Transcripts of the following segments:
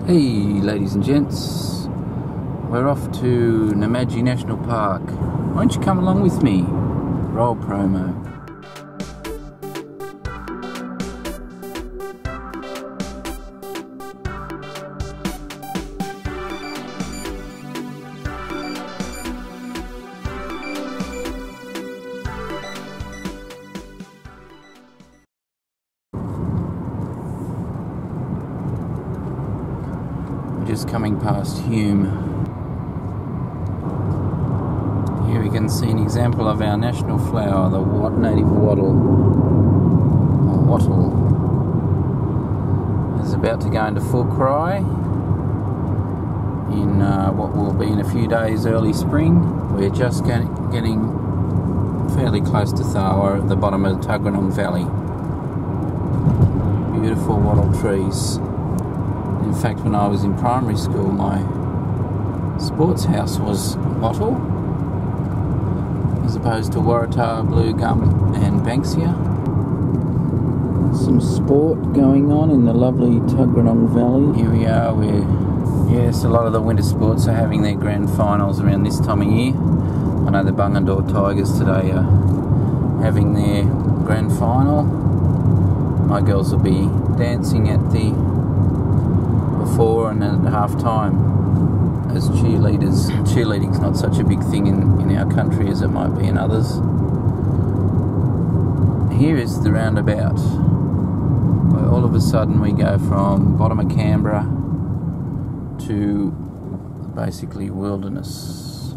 Hey ladies and gents, we're off to Namadgi National Park. Won't you come along with me? Roll promo. Just coming past Hume. Here we can see an example of our national flower, the native wattle. Wattle is about to go into full cry in what will be in a few days early spring. We're just getting fairly close to Tharwa at the bottom of the Tuggeranong Valley. Beautiful wattle trees. In fact, when I was in primary school, my sports house was wattle, as opposed to Waratah, blue gum and banksia. Some sport going on in the lovely Tuggeranong Valley. Here we are where, yes, a lot of the winter sports are having their grand finals around this time of year. I know the Bungendore Tigers today are having their grand final. My girls will be dancing at the before and at half time as cheerleaders. Cheerleading's not such a big thing in our country as it might be in others. Here is the roundabout where all of a sudden we go from bottom of Canberra to basically wilderness.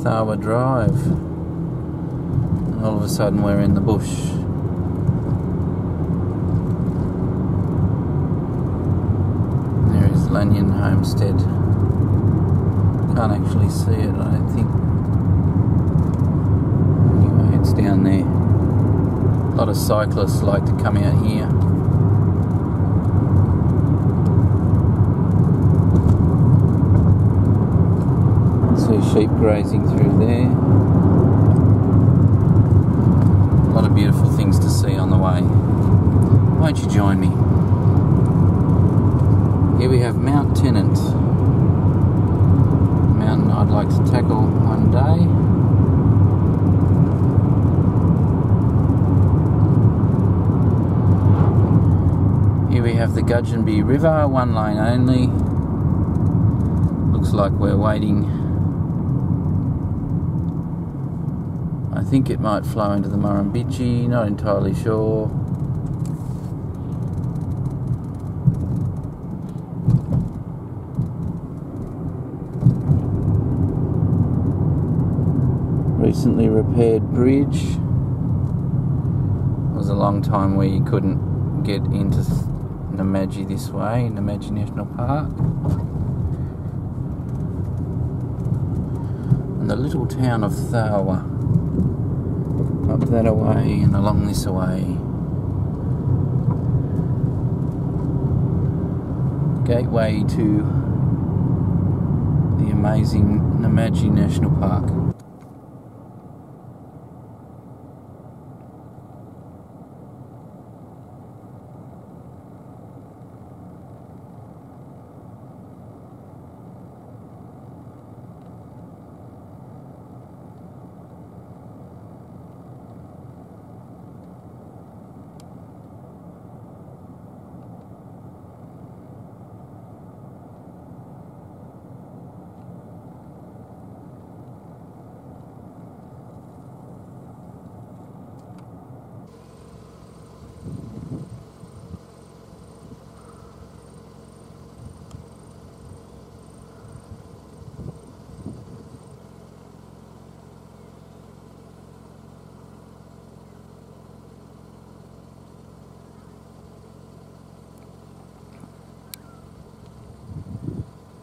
Tharwa Drive, and all of a sudden we're in the bush. Lanyon Homestead. Can't actually see it, I don't think. Anyway, it's down there. A lot of cyclists like to come out here. See sheep grazing through there. A lot of beautiful things to see on the way. Won't you join me? Here we have Mount Tennant, a mountain I'd like to tackle one day. Here we have the Gudgeonby River, one lane only. Looks like we're waiting. I think it might flow into the Murrumbidgee, not entirely sure. Recently repaired bridge. It was a long time where you couldn't get into Namadgi this way, Namadgi National Park. And the little town of Tharwa, up that away and along this away. Gateway to the amazing Namadgi National Park.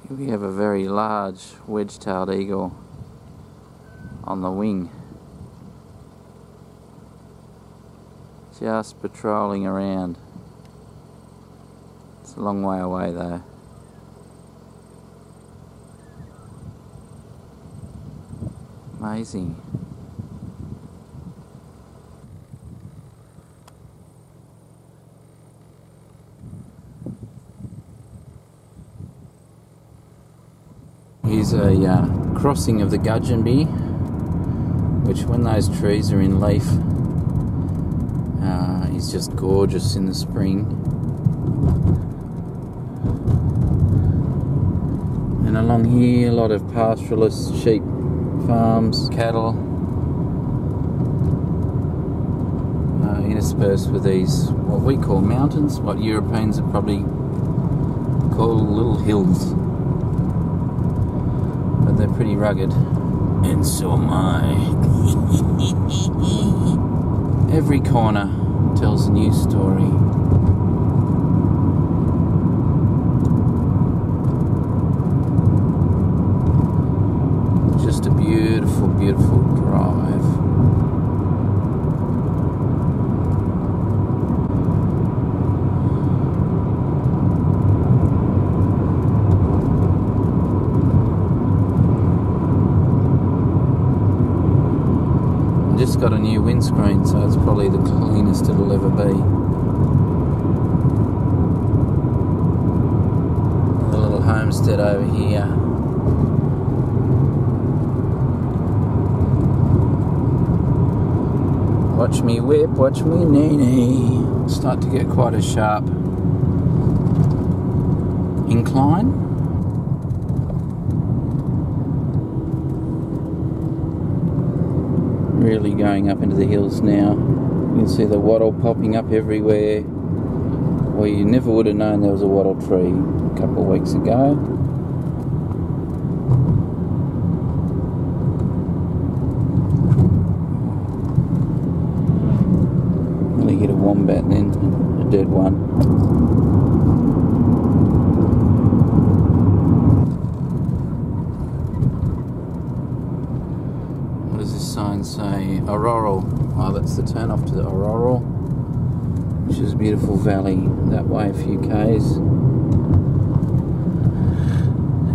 We have a very large wedge-tailed eagle on the wing, just patrolling around. It's a long way away though. Amazing. Here's a crossing of the Gudgeonby, which when those trees are in leaf is just gorgeous in the spring. And along here, a lot of pastoralist sheep farms, cattle, interspersed with these, what we call mountains, what Europeans would probably call little hills. But they're pretty rugged. And so am I. Every corner tells a new story. Just a beautiful, beautiful drive. Just got a new windscreen, so it's probably the cleanest it'll ever be. The little homestead over here. Watch me whip, watch me nee-nee. Start to get quite a sharp incline. Really going up into the hills now. You can see the wattle popping up everywhere. Well, you never would have known there was a wattle tree a couple of weeks ago. Nearly hit a wombat then, a dead one. Sign say Auroral. Oh, that's the turn off to the Auroral, which is a beautiful valley that way a few k's.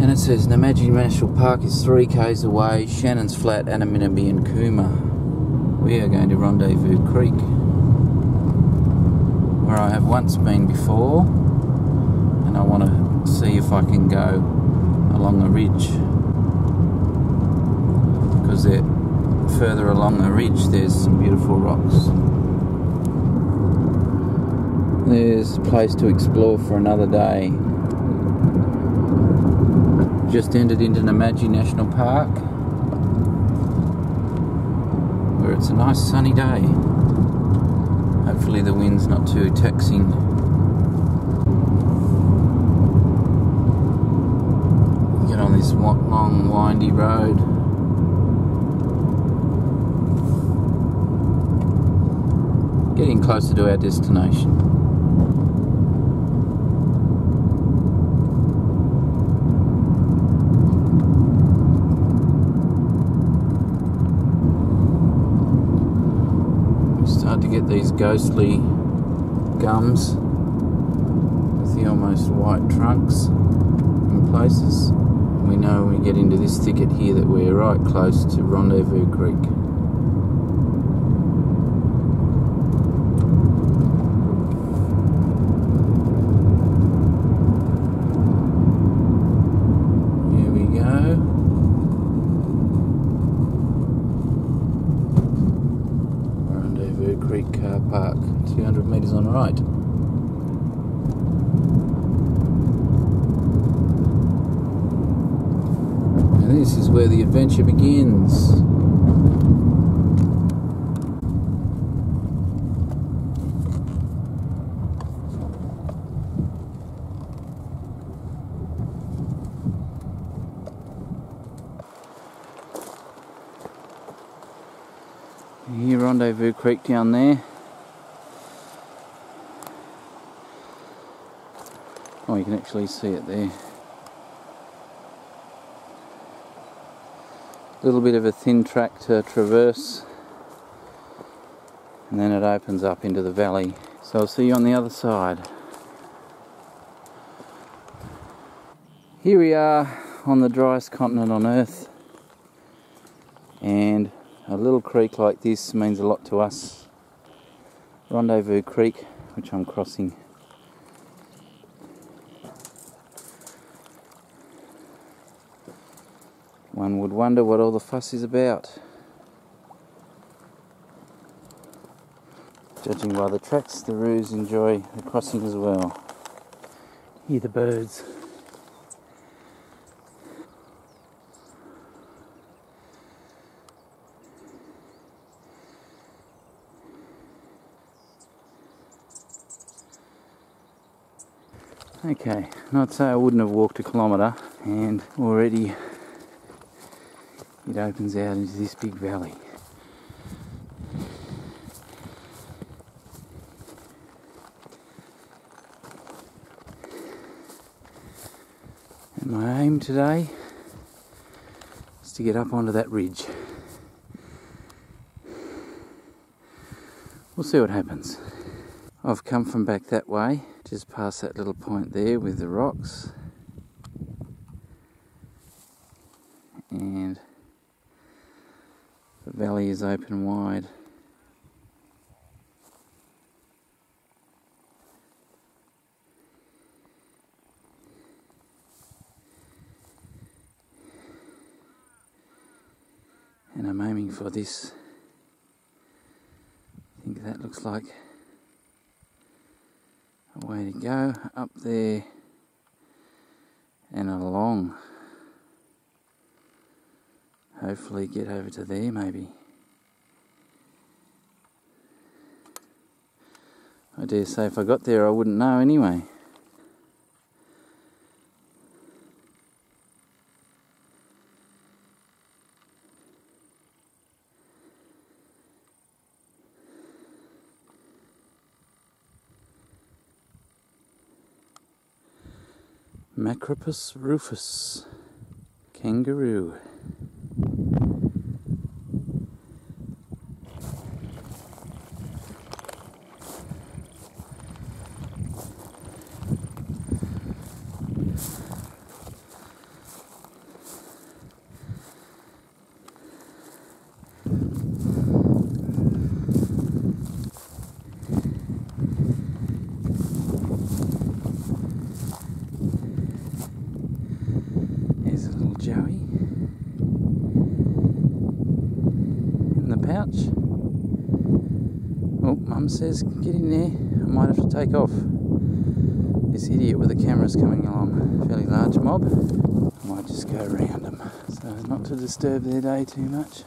And it says Namadgi National Park is 3 k's away, Shannon's Flat, Annaminimbi and Cooma. We are going to Rendezvous Creek, where I have once been before, and I want to see if I can go along a ridge, because they're further along the ridge there's some beautiful rocks. There's a place to explore for another day. Just entered into Namadgi National Park, where it's a nice sunny day. Hopefully the wind's not too taxing. Get on this long windy road. Getting closer to our destination. We start to get these ghostly gums with the almost white trunks in places. We know when we get into this thicket here that we're right close to Rendezvous Creek. Creek Car Park, 200 metres on right. And this is where the adventure begins. Here, Rendezvous Creek down there. Oh, you can actually see it there. A little bit of a thin track to traverse, and then it opens up into the valley. So I'll see you on the other side. Here we are on the driest continent on Earth, and a little creek like this means a lot to us. Rendezvous Creek, which I'm crossing. One would wonder what all the fuss is about. Judging by the tracks, the roos enjoy the crossing as well. Hear the birds. Okay, not say I wouldn't have walked a kilometre, and already it opens out into this big valley. And my aim today is to get up onto that ridge. We'll see what happens. I've come from back that way, just past that little point there with the rocks. And the valley is open wide. And I'm aiming for this. I think that looks like a way to go, up there and along. Hopefully get over to there maybe. I dare say if I got there I wouldn't know anyway. Macropus rufus, kangaroo. Joey in the pouch. Oh, Mum says get in there. I might have to take off. This idiot with the camera's coming along. Fairly large mob. I might just go around them so as not to disturb their day too much.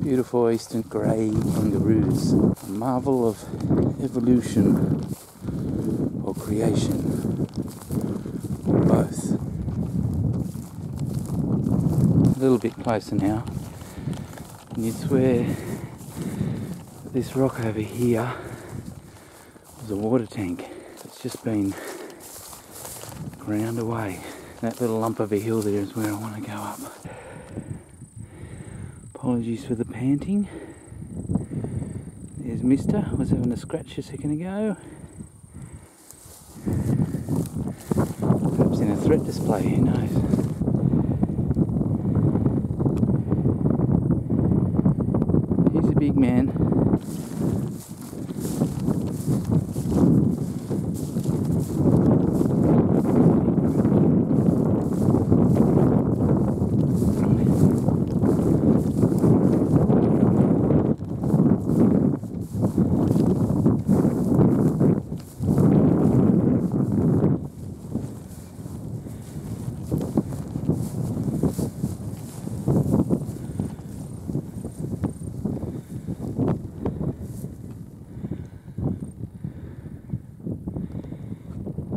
Beautiful eastern grey kangaroos, a marvel of evolution or creation, or both. A little bit closer now, and you'd swear that this rock over here was a water tank. It's just been ground away. That little lump of a hill there is where I want to go up. Apologies for the panting. There's Mister. I was having a scratch a second ago. Perhaps in a threat display, who knows? He's a big man.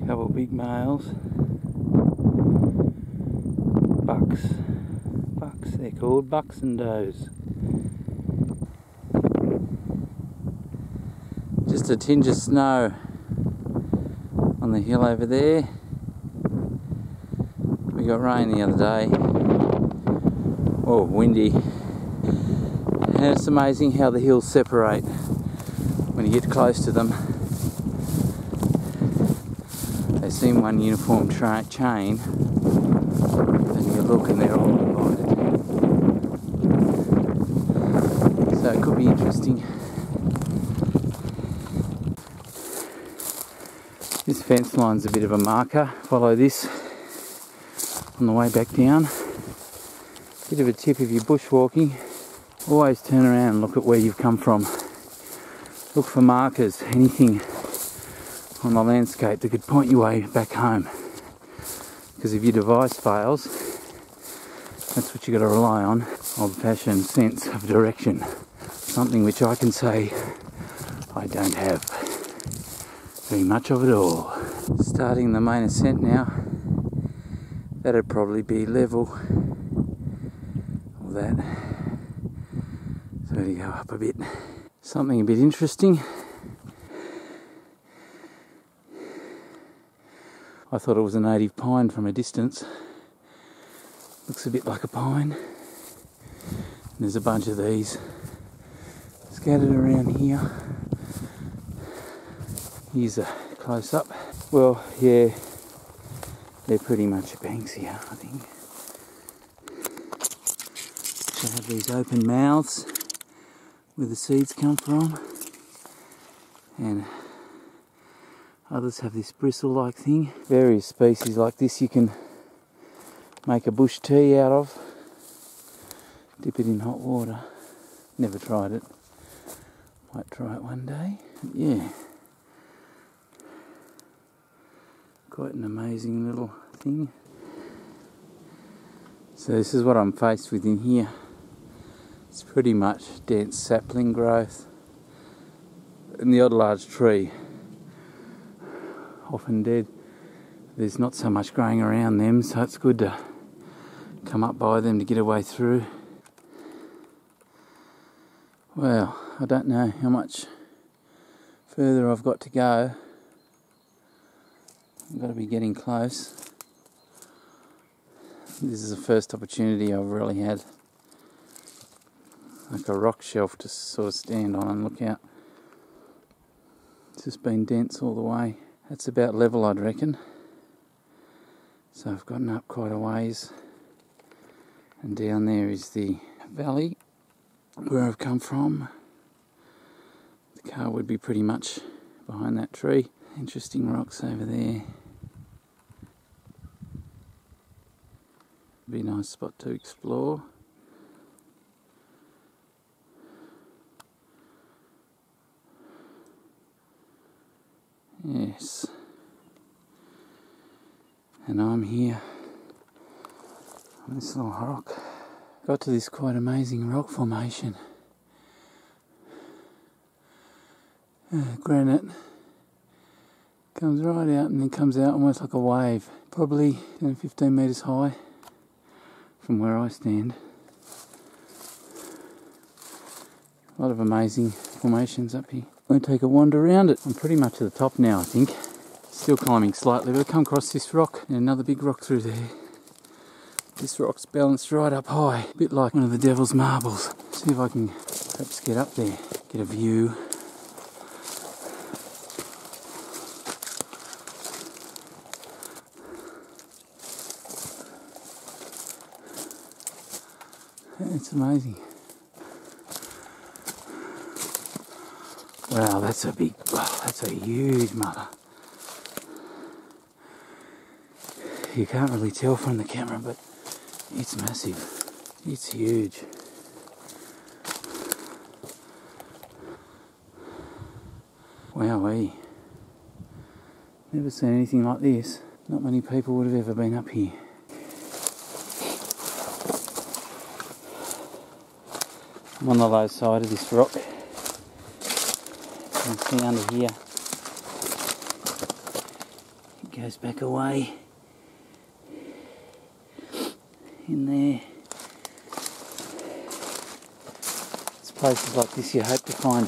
Couple big males. Bucks, they're called bucks and does. Just a tinge of snow on the hill over there. We got rain the other day. Oh, windy. And it's amazing how the hills separate when you get close to them. They seem one uniform chain, and you look and they're all divided. So it could be interesting. fence line's a bit of a marker. Follow this on the way back down. Bit of a tip if you're bushwalking, always turn around and look at where you've come from. Look for markers, anything on the landscape that could point your way back home. Because if your device fails, that's what you've got to rely on. Old-fashioned sense of direction. Something which I can say I don't have very much of it all. Starting the main ascent now. That'd probably be level of that. So to go up a bit. Something a bit interesting. I thought it was a native pine from a distance. Looks a bit like a pine. And there's a bunch of these scattered around here. Here's a close-up. Well, yeah, they're pretty much a Banksia, I think. They have these open mouths where the seeds come from, and others have this bristle-like thing. Various species like this you can make a bush tea out of. Dip it in hot water. Never tried it. Might try it one day. But yeah. Quite an amazing little thing. So this is what I'm faced with in here. It's pretty much dense sapling growth. And the odd large tree. Often dead. There's not so much growing around them, so it's good to come up by them to get a way through. Well, I don't know how much further I've got to go. I've got to be getting close. This is the first opportunity I've really had. Like a rock shelf to sort of stand on and look out. It's just been dense all the way. That's about level, I'd reckon. So I've gotten up quite a ways. And down there is the valley where I've come from. The car would be pretty much behind that tree. Interesting rocks over there. Be a nice spot to explore. Yes. And I'm here on this little rock. Got to this quite amazing rock formation. Granite. Comes right out and then comes out almost like a wave. Probably 10 15 metres high from where I stand. A lot of amazing formations up here. I'm going to take a wander around it. I'm pretty much at the top now, I think. Still climbing slightly, but I come across this rock and another big rock through there. This rock's balanced right up high, a bit like one of the Devil's Marbles. See if I can perhaps get up there, get a view. It's amazing. Wow, that's a huge mother. You can't really tell from the camera, but it's massive. It's huge. Wowee. Never seen anything like this. Not many people would have ever been up here. I'm on the low side of this rock. You can see under here. It goes back away. In there. It's places like this you hope to find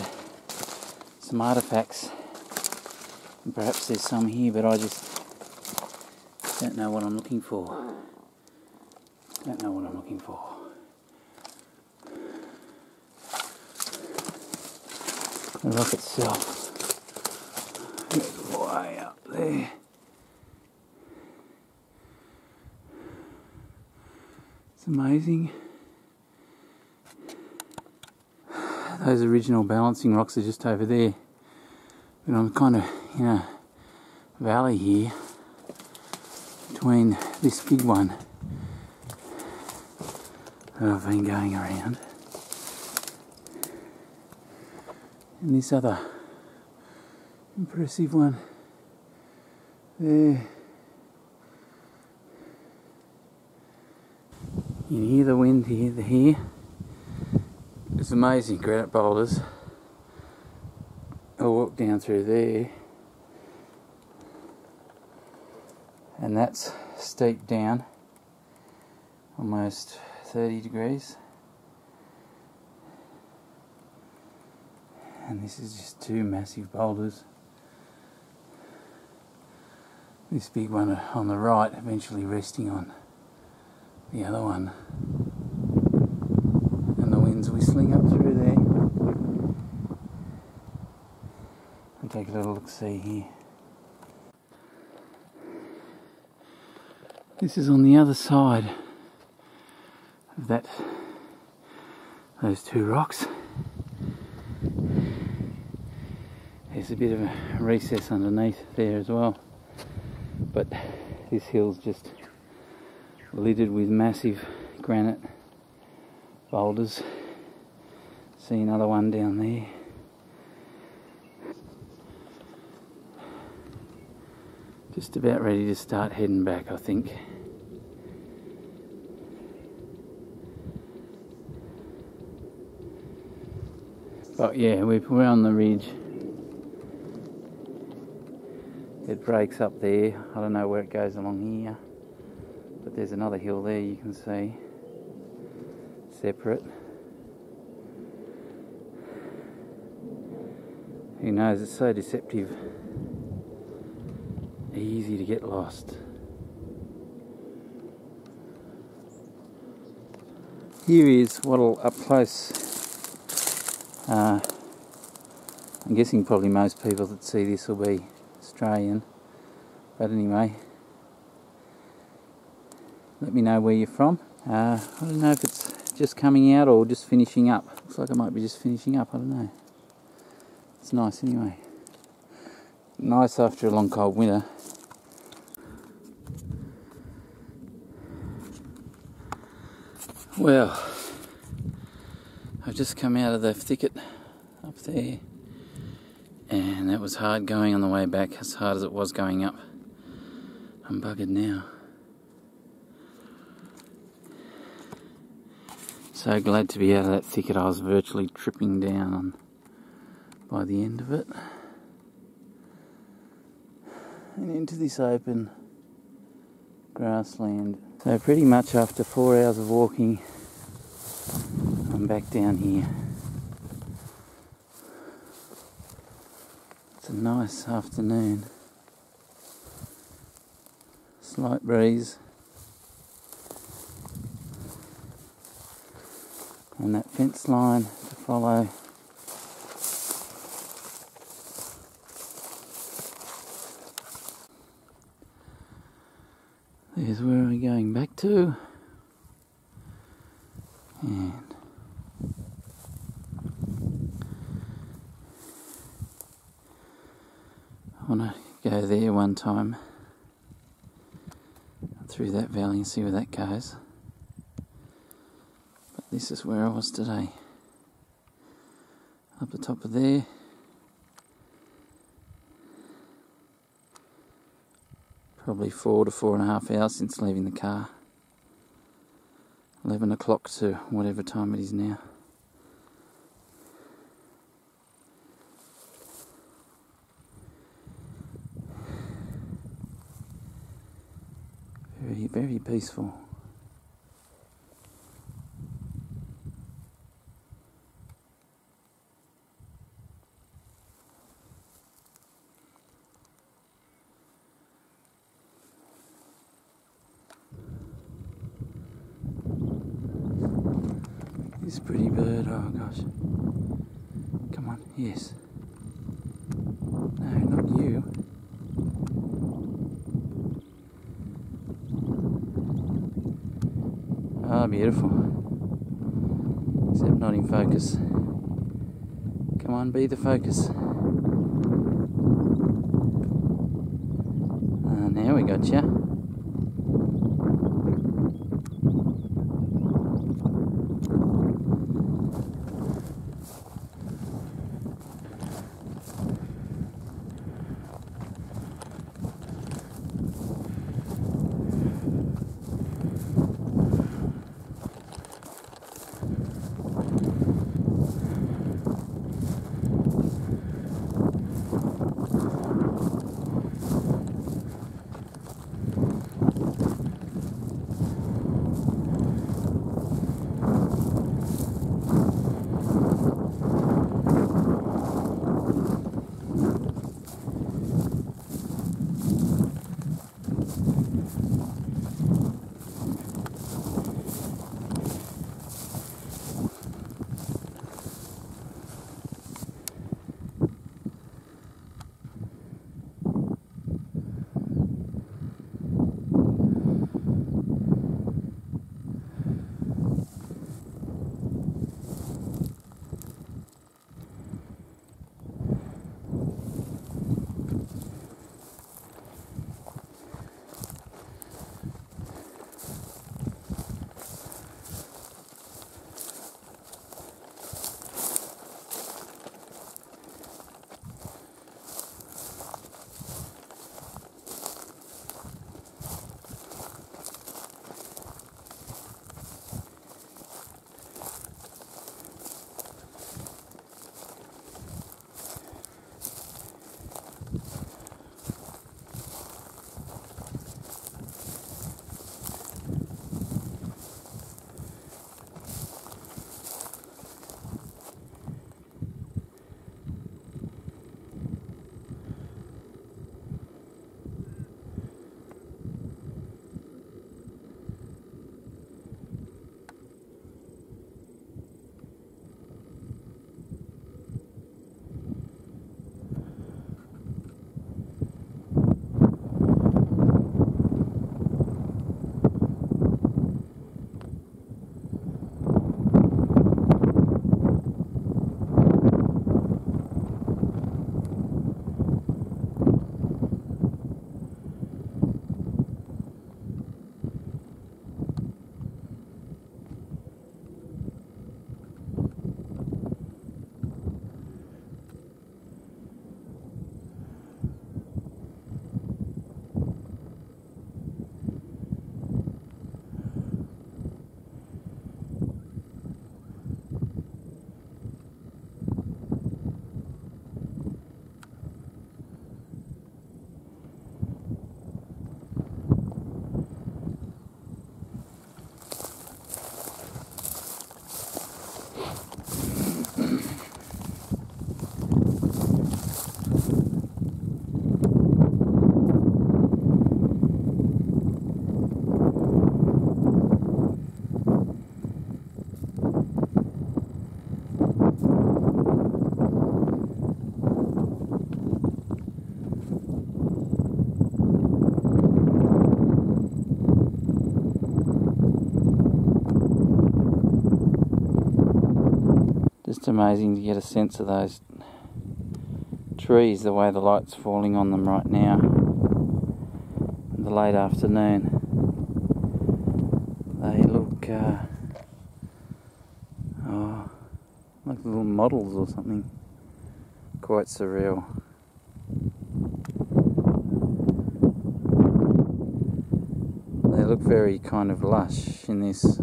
some artefacts. And perhaps there's some here, but I just don't know what I'm looking for. Don't know what I'm looking for. The rock itself goes way up there. It's amazing. Those original balancing rocks are just over there. But I'm kind of, valley here between this big one that I've been going around and this other impressive one there. You can hear the wind here. It's amazing granite boulders. I'll walk down through there, and that's steep down, almost 30 degrees. And this is just two massive boulders. This big one on the right eventually resting on the other one. And the wind's whistling up through there. I'll take a little look-see here. This is on the other side of those two rocks. There's a bit of a recess underneath there as well, but this hill's just littered with massive granite boulders. See another one down there. Just about ready to start heading back, I think. But yeah, we're on the ridge. It breaks up there. I don't know where it goes along here, but there's another hill there you can see, separate. Who knows, it's so deceptive. Easy to get lost. Here is what'll up close. I'm guessing probably most people that see this will be Australian, but anyway, let me know where you're from. I don't know if it's just coming out or just finishing up. Looks like it might be just finishing up, I don't know. It's nice anyway. Nice after a long cold winter. Well, I've just come out of the thicket up there, and that was hard going on the way back, as hard as it was going up. I'm buggered now. So glad to be out of that thicket. I was virtually tripping down by the end of it. And into this open grassland. So pretty much after 4 hours of walking, I'm back down here. It's a nice afternoon. Slight breeze. And that fence line to follow. There's where we're going back to. And I want to go there one time through that valley and see where that goes. But this is where I was today. Up the top of there. Probably 4 to 4.5 hours since leaving the car. 11 o'clock to whatever time it is now. Very, very peaceful. This pretty bird, oh gosh. Come on, yes. No, not you. Ah, beautiful. Except not in focus. Come on, be the focus. Now we got you. Just amazing to get a sense of those trees, the way the light's falling on them right now in the late afternoon. They look like little models or something. Quite surreal. They look very kind of lush in this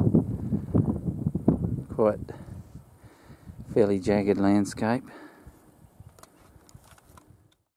quite fairly jagged landscape.